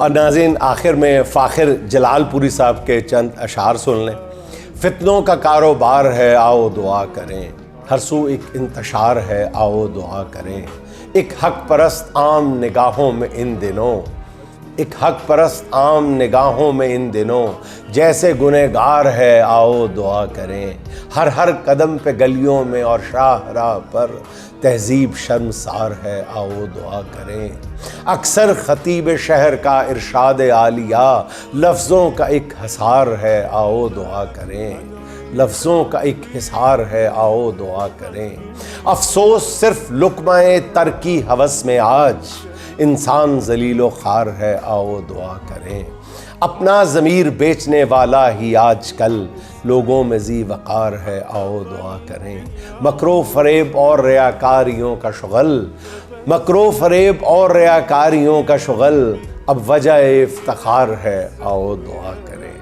اور ناظرین آخر میں فاخر جلال پوری صاحب کے چند اشعار سن لیں۔ فتنوں کا کاروبار ہے آؤ دعا کریں، ہر سو ایک انتشار ہے آؤ دعا کریں، ایک حق پرست عام نگاہوں میں ان دنوں، ایک حق پرست عام نگاہوں میں ان دنوں، جیسے گنہگار ہے آؤ دعا کریں، ہر قدم پہ گلیوں میں اور شاہراہ پر تہذیب شرمسار ہے آؤ دعا کریں۔ اکثر خطیب شہر کا ارشاد عالیہ، لفظوں کا ایک حصار ہے آؤ دعا کریں، لفظوں کا ایک حصار ہے آؤ دعا کریں۔ افسوس صرف لقمہ تر کی ہوس میں آج انسان ذلیل و خوار ہے آؤ دعا کریں۔ اپنا ضمیر بیچنے والا ہی آج کل لوگوں میں ذی وقار ہے آؤ دعا کریں۔ مکر و فریب اور ریاکاریوں کا شغل، مکر و فریب اور ریاکاریوں کا شغل اب وجہ افتخار ہے آؤ دعا کریں۔